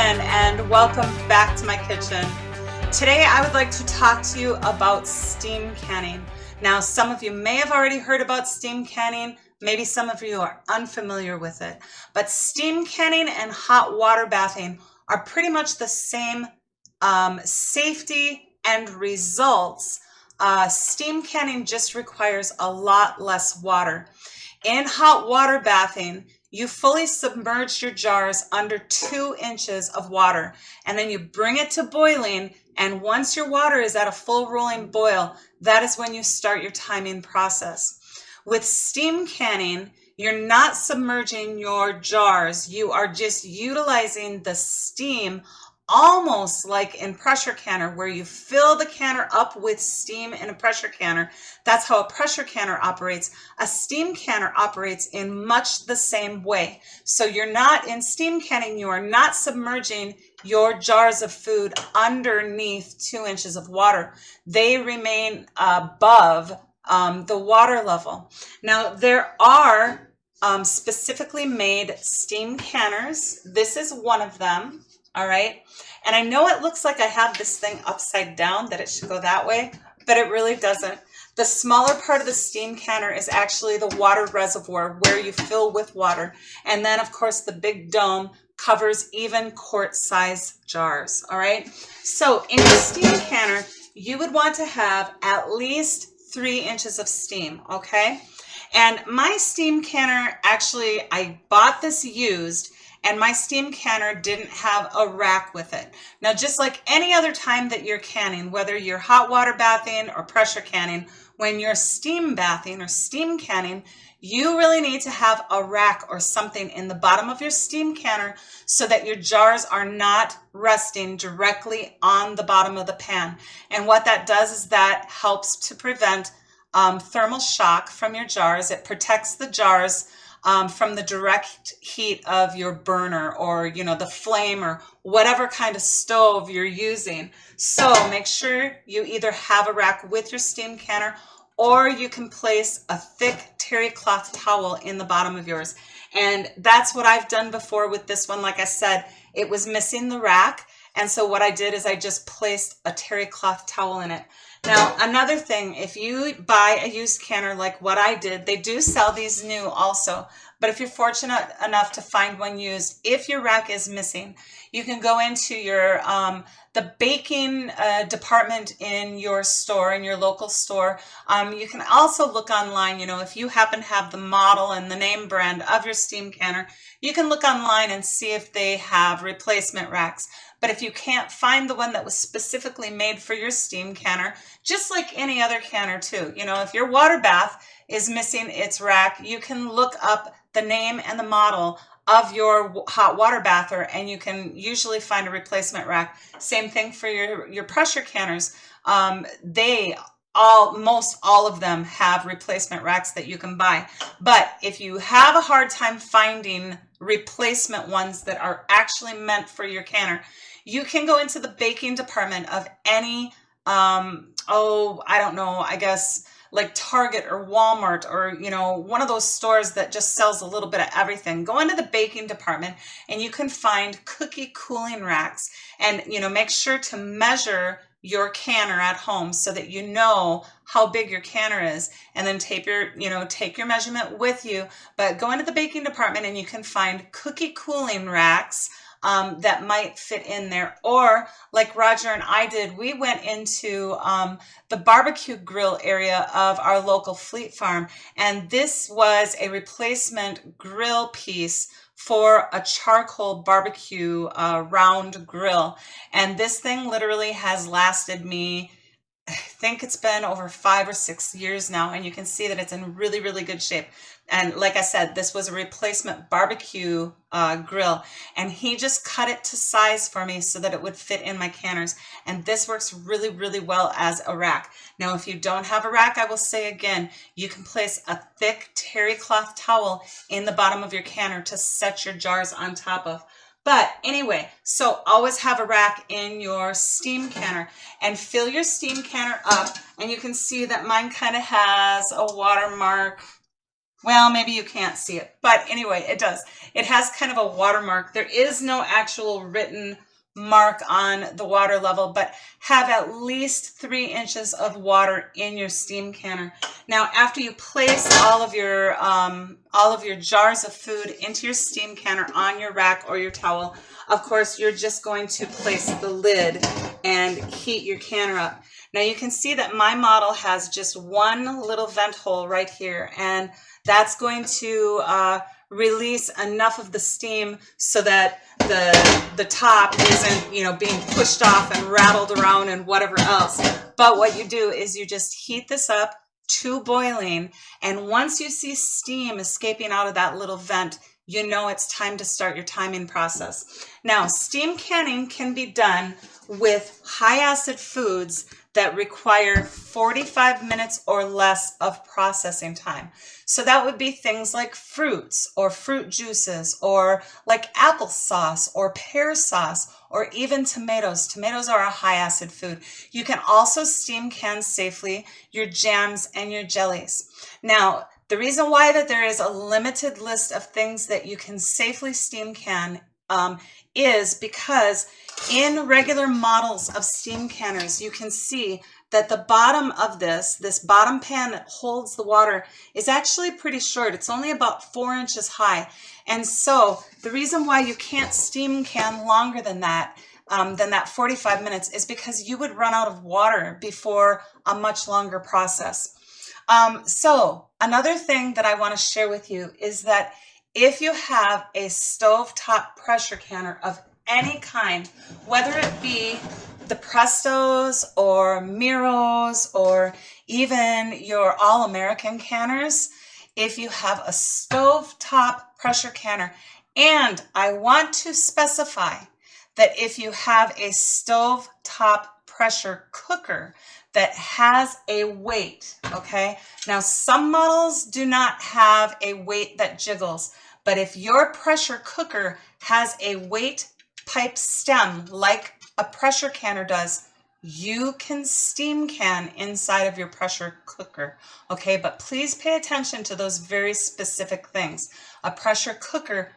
and welcome back to my kitchen. Today I would like to talk to you about steam canning. Now, some of you may have already heard about steam canning. Maybe some of you are unfamiliar with it. But steam canning and hot water bathing are pretty much the same safety and results. Steam canning just requires a lot less water. In hot water bathing, you fully submerge your jars under 2 inches of water, and then you bring it to boiling, and once your water is at a full rolling boil, that is when you start your timing process. With steam canning, you're not submerging your jars. You are just utilizing the steam almost like in pressure canner, where you fill the canner up with steam in a pressure canner. That's how a pressure canner operates. A steam canner operates in much the same way. So you're not, in steam canning, you are not submerging your jars of food underneath 2 inches of water. They remain above the water level. Now, there are specifically made steam canners. This is one of them. All right. And I know it looks like I have this thing upside down, that it should go that way, but it really doesn't. The smaller part of the steam canner is actually the water reservoir where you fill with water. And then, of course, the big dome covers even quart-size jars. All right. So in your steam canner, you would want to have at least 3 inches of steam. Okay. And my steam canner, actually, I bought this used, and my steam canner didn't have a rack with it. Now, just like any other time that you're canning, whether you're hot water bathing or pressure canning, when you're steam bathing or steam canning, you really need to have a rack or something in the bottom of your steam canner so that your jars are not resting directly on the bottom of the pan. And what that does is that helps to prevent thermal shock from your jars. It protects the jars from the direct heat of your burner, or the flame, or whatever kind of stove you're using. So make sure you either have a rack with your steam canner, or you can place a thick terry cloth towel in the bottom of yours. And that's what I've done before with this one. Like I said, it was missing the rack, and so what I did is I just placed a terry cloth towel in it. Now, another thing, if you buy a used canner like what I did, they do sell these new also. But if you're fortunate enough to find one used, if your rack is missing, you can go into your the baking department in your store, in your local store. You can also look online. If you happen to have the model and the name brand of your steam canner, you can look online and see if they have replacement racks. But if you can't find the one that was specifically made for your steam canner, just like any other canner too, if your water bath is missing its rack, you can look up the name and the model of your hot water bather, and you can usually find a replacement rack. Same thing for your pressure canners. Most all of them have replacement racks that you can buy. But if you have a hard time finding replacement ones that are actually meant for your canner, you can go into the baking department of any, I don't know, I guess like Target or Walmart, or, one of those stores that just sells a little bit of everything. Go into the baking department and you can find cookie cooling racks, and, make sure to measure your canner at home so that you know how big your canner is, and then take your measurement with you. But go into the baking department and you can find cookie cooling racks that might fit in there. Or like Roger and I did, we went into the barbecue grill area of our local Fleet Farm, and this was a replacement grill piece for a charcoal barbecue round grill. And this thing literally has lasted me, I think it's been over 5 or 6 years now, and you can see that it's in really, really good shape. And like I said, this was a replacement barbecue grill, and he just cut it to size for me so that it would fit in my canners. And this works really, really well as a rack. Now, if you don't have a rack, I will say again, you can place a thick terry cloth towel in the bottom of your canner to set your jars on top of. But anyway, so always have a rack in your steam canner, and fill your steam canner up. And you can see that mine kind of has a watermark Well, maybe you can't see it, but anyway, it does. It has kind of a watermark. There is no actual written mark on the water level, but have at least 3 inches of water in your steam canner. Now, after you place all of your jars of food into your steam canner on your rack or your towel, of course, you're just going to place the lid and heat your canner up. Now you can see that my model has just one little vent hole right here, and that's going to release enough of the steam so that the top isn't, you know, being pushed off and rattled around and whatever else. But what you do is you just heat this up to boiling, and once you see steam escaping out of that little vent, you know it's time to start your timing process. Now, steam canning can be done with high acid foods that require 45 minutes or less of processing time. So that would be things like fruits or fruit juices, or like applesauce or pear sauce, or even tomatoes. Tomatoes are a high acid food. You can also steam can safely your jams and your jellies. Now, the reason why that there is a limited list of things that you can safely steam can is because in regular models of steam canners, you can see that the bottom of this bottom pan that holds the water is actually pretty short. It's only about 4 inches high. And so the reason why you can't steam can longer than that 45 minutes is because you would run out of water before a much longer process. So another thing that I want to share with you is that if you have a stovetop pressure canner of any kind, whether it be the Prestos or Meadows or even your All-American canners, if you have a stovetop pressure canner, and I want to specify that if you have a stovetop pressure cooker that has a weight, okay? Now, some models do not have a weight that jiggles, but if your pressure cooker has a weight pipe stem like a pressure canner does, you can steam can inside of your pressure cooker, okay? But please pay attention to those very specific things. A pressure cooker,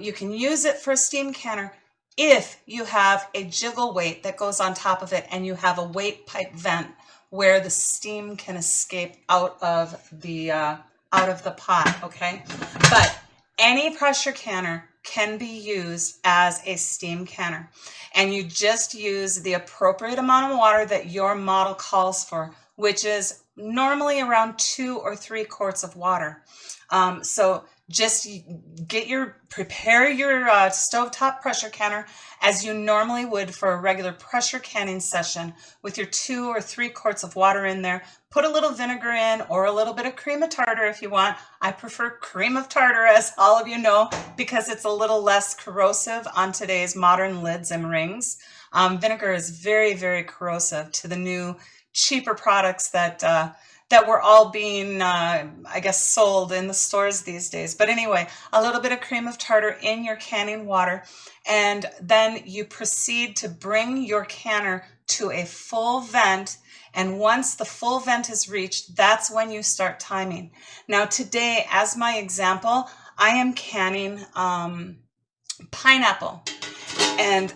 you can use it for a steam canner if you have a jiggle weight that goes on top of it and you have a weight pipe vent where the steam can escape out of the pot, okay? But any pressure canner can be used as a steam canner, and you just use the appropriate amount of water that your model calls for, which is normally around 2 or 3 quarts of water. So just prepare your stovetop pressure canner as you normally would for a regular pressure canning session, with your 2 or 3 quarts of water in there. Put a little vinegar in, or a little bit of cream of tartar if you want. I prefer cream of tartar, as all of you know, because it's a little less corrosive on today's modern lids and rings. Vinegar is very, very corrosive to the new, cheaper products that were all being, I guess, sold in the stores these days. But anyway, a little bit of cream of tartar in your canning water, and then you proceed to bring your canner to a full vent. And once the full vent is reached, that's when you start timing. Now today, as my example, I am canning pineapple. And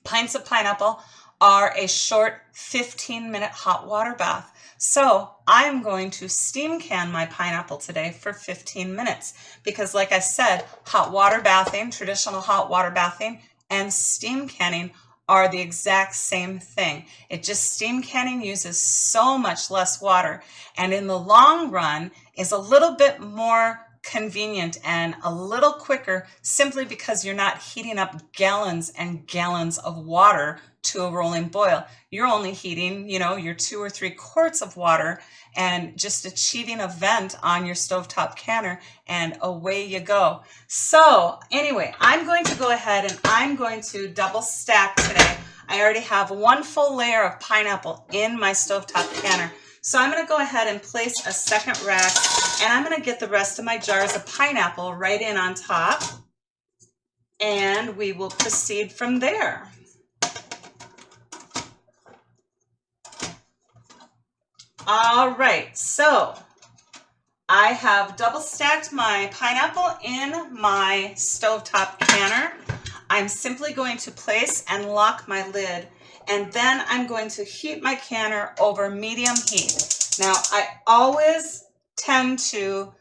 pints of pineapple are a short 15-minute hot water bath. So I'm going to steam can my pineapple today for 15 minutes because, like I said, hot water bathing, traditional hot water bathing, and steam canning are the exact same thing. It just, steam canning uses so much less water, and in the long run is a little bit more convenient and a little quicker, simply because you're not heating up gallons and gallons of water to a rolling boil. You're only heating, you know, your 2 or 3 quarts of water and just achieving a vent on your stovetop canner, and away you go. So anyway, I'm going to go ahead and I'm going to double stack today. I already have 1 full layer of pineapple in my stovetop canner. So I'm going to go ahead and place a second rack, and I'm going to get the rest of my jars of pineapple right in on top, and we will proceed from there. All right, so I have double stacked my pineapple in my stovetop canner. I'm simply going to place and lock my lid, and then I'm going to heat my canner over medium heat. Now, I always tend to,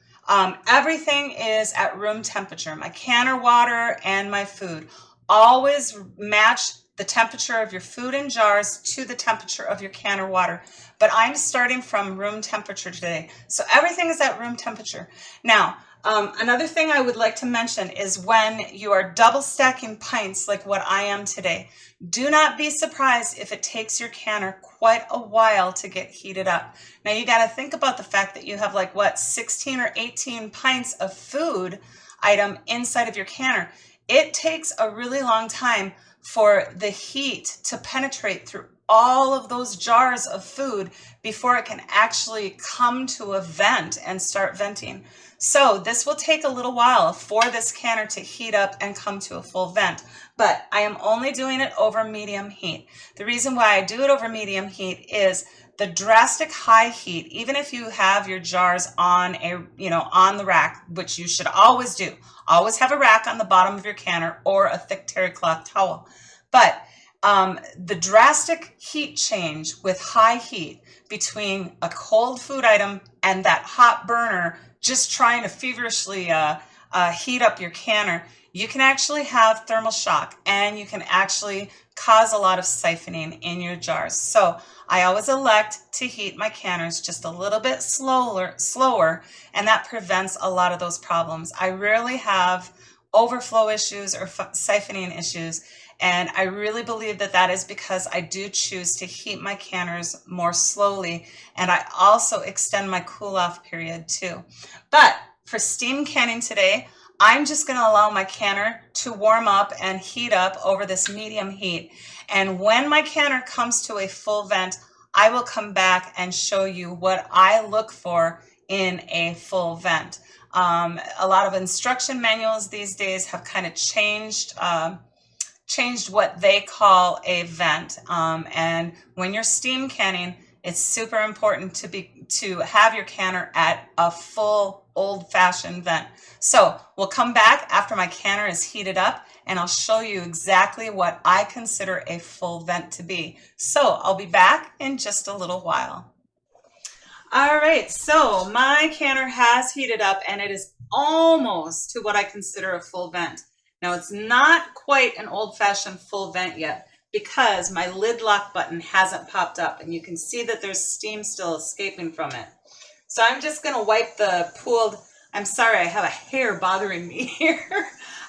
everything is at room temperature. My canner water and my food. Always match the temperature of your food in jars to the temperature of your canner water. But I'm starting from room temperature today. So everything is at room temperature. Now, another thing I would like to mention is when you are double stacking pints like what I am today, do not be surprised if it takes your canner quite a while to get heated up. Now you got to think about the fact that you have like what, 16 or 18 pints of food item inside of your canner. It takes a really long time for the heat to penetrate through all of those jars of food before it can actually come to a vent and start venting. So this will take a little while for this canner to heat up and come to a full vent, but I am only doing it over medium heat. The reason why I do it over medium heat is the drastic high heat, even if you have your jars on on the rack, which you should always do. Always have a rack on the bottom of your canner or a thick terry cloth towel. But the drastic heat change with high heat between a cold food item and that hot burner just trying to feverishly heat up your canner, you can actually have thermal shock and you can actually cause a lot of siphoning in your jars. So I always elect to heat my canners just a little bit slower, and that prevents a lot of those problems. I rarely have overflow issues or siphoning issues, and I really believe that that is because I do choose to heat my canners more slowly, and I also extend my cool off period too. But for steam canning today, I'm just going to allow my canner to warm up and heat up over this medium heat. And when my canner comes to a full vent, I will come back and show you what I look for in a full vent. A lot of instruction manuals these days have kind of changed what they call a vent. And when you're steam canning, it's super important to have your canner at a full old-fashioned vent. So we'll come back after my canner is heated up and I'll show you exactly what I consider a full vent to be. So I'll be back in just a little while. All right, so my canner has heated up and it is almost to what I consider a full vent. Now it's not quite an old-fashioned full vent yet because my lid lock button hasn't popped up and you can see that there's steam still escaping from it. So I'm just going to wipe the pooled, I'm sorry, I have a hair bothering me here.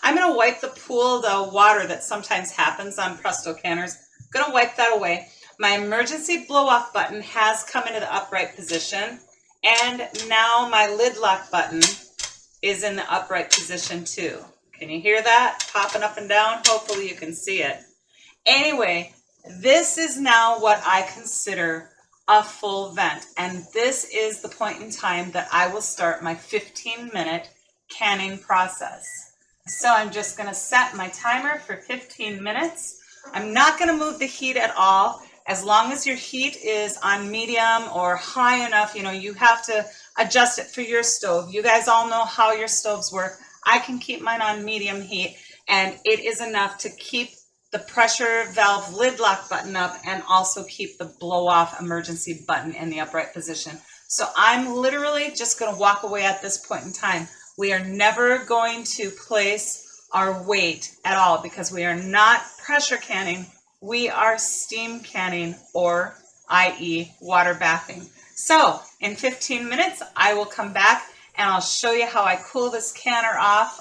I'm going to wipe the pooled water that sometimes happens on Presto canners. I'm going to wipe that away. My emergency blow off button has come into the upright position, and now my lid lock button is in the upright position too. Can you hear that popping up and down? Hopefully you can see it. Anyway, this is now what I consider a full vent, and this is the point in time that I will start my 15-minute canning process. So I'm just going to set my timer for 15 minutes. I'm not going to move the heat at all. As long as your heat is on medium or high enough, you have to adjust it for your stove. You guys all know how your stoves work. I can keep mine on medium heat, and it is enough to keep the pressure valve lid lock button up and also keep the blow off emergency button in the upright position. So I'm literally just going to walk away at this point in time. We are never going to place our weight at all because we are not pressure canning. We are steam canning, or i.e. water bathing. So in 15 minutes, I will come back and I'll show you how I cool this canner off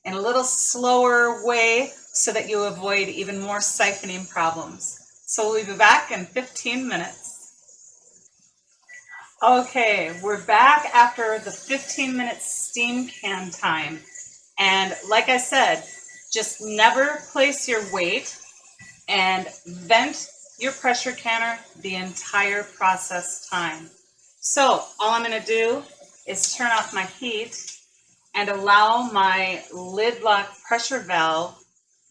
in a little slower way so that you avoid even more siphoning problems. So we'll be back in 15 minutes. Okay, we're back after the 15-minute steam can time. And like I said, just never place your weight and vent your pressure canner the entire process time. So all I'm going to do is turn off my heat and allow my lid lock pressure valve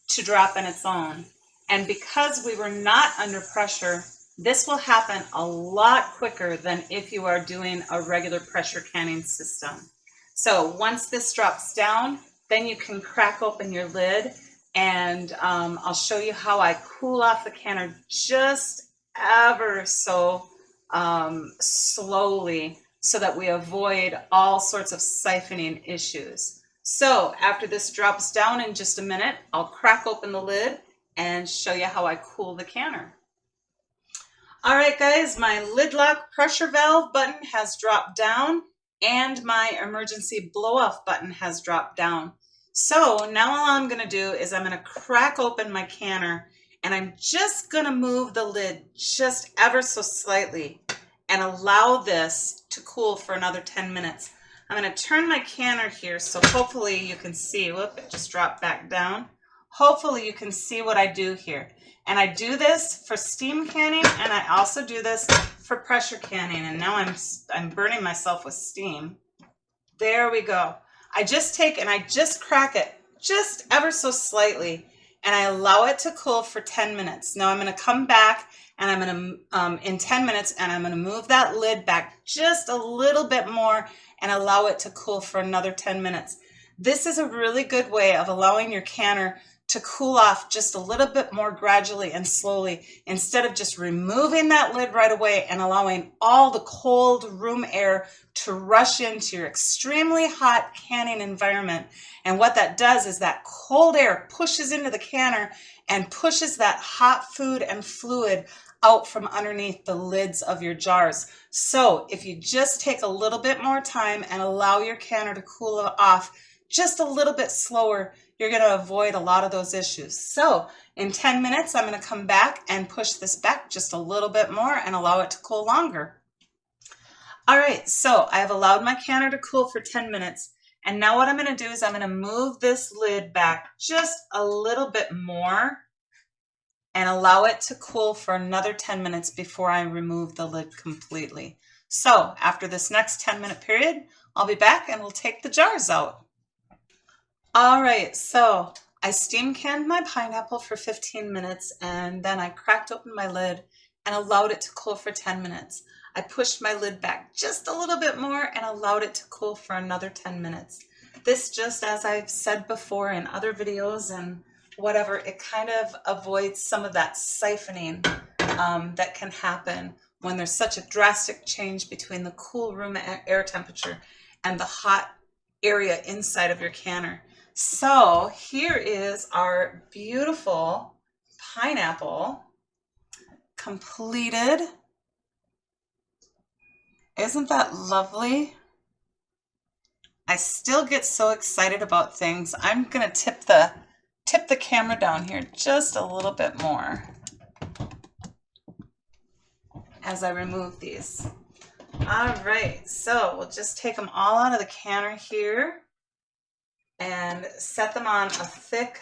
to drop on its own. And because we were not under pressure, This will happen a lot quicker than if you are doing a regular pressure canning system. So once this drops down, then you can crack open your lid, and I'll show you how I cool off the canner just ever so slowly, so that we avoid all sorts of siphoning issues. So after this drops down in just a minute, I'll crack open the lid and show you how I cool the canner. All right, guys, my lid lock pressure valve button has dropped down and my emergency blow off button has dropped down. So now all I'm going to do is I'm going to crack open my canner, and I'm just going to move the lid just ever so slightly and allow this to cool for another 10 minutes. I'm going to turn my canner here so hopefully you can see. Whoop, it just dropped back down. Hopefully you can see what I do here. And I do this for steam canning, and I also do this for pressure canning. And now I'm burning myself with steam. There we go. I just take and I just crack it just ever so slightly, and I allow it to cool for 10 minutes. Now I'm going to come back, and I'm going to, in 10 minutes, and I'm going to move that lid back just a little bit more and allow it to cool for another 10 minutes. This is a really good way of allowing your canner to cool off just a little bit more gradually and slowly, instead of just removing that lid right away and allowing all the cold room air to rush into your extremely hot canning environment. And what that does is that cold air pushes into the canner and pushes that hot food and fluid out from underneath the lids of your jars. So if you just take a little bit more time and allow your canner to cool off just a little bit slower, you're going to avoid a lot of those issues. So in 10 minutes, I'm going to come back and push this back just a little bit more and allow it to cool longer. All right, so I have allowed my canner to cool for 10 minutes. And now what I'm going to do is I'm going to move this lid back just a little bit more and allow it to cool for another 10 minutes before I remove the lid completely. So after this next 10-minute period, I'll be back and we'll take the jars out. All right, so I steam canned my pineapple for 15 minutes, and then I cracked open my lid and allowed it to cool for 10 minutes. I pushed my lid back just a little bit more and allowed it to cool for another 10 minutes. This, just as I've said before in other videos and whatever, it kind of avoids some of that siphoning that can happen when there's such a drastic change between the cool room air temperature and the hot area inside of your canner. So here is our beautiful pineapple completed. Isn't that lovely? I still get so excited about things. I'm gonna tip the camera down here just a little bit more as I remove these. All right, so we'll just take them all out of the canner here and set them on a thick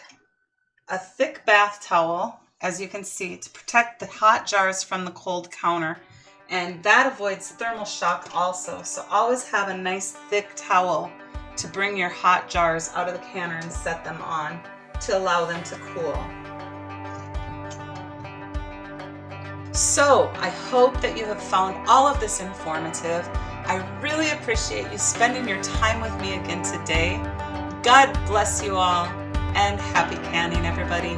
bath towel, as you can see, to protect the hot jars from the cold counter. And that avoids thermal shock also. So always have a nice thick towel to bring your hot jars out of the canner and set them on to allow them to cool. So I hope that you have found all of this informative. I really appreciate you spending your time with me again today. God bless you all, and happy canning, everybody.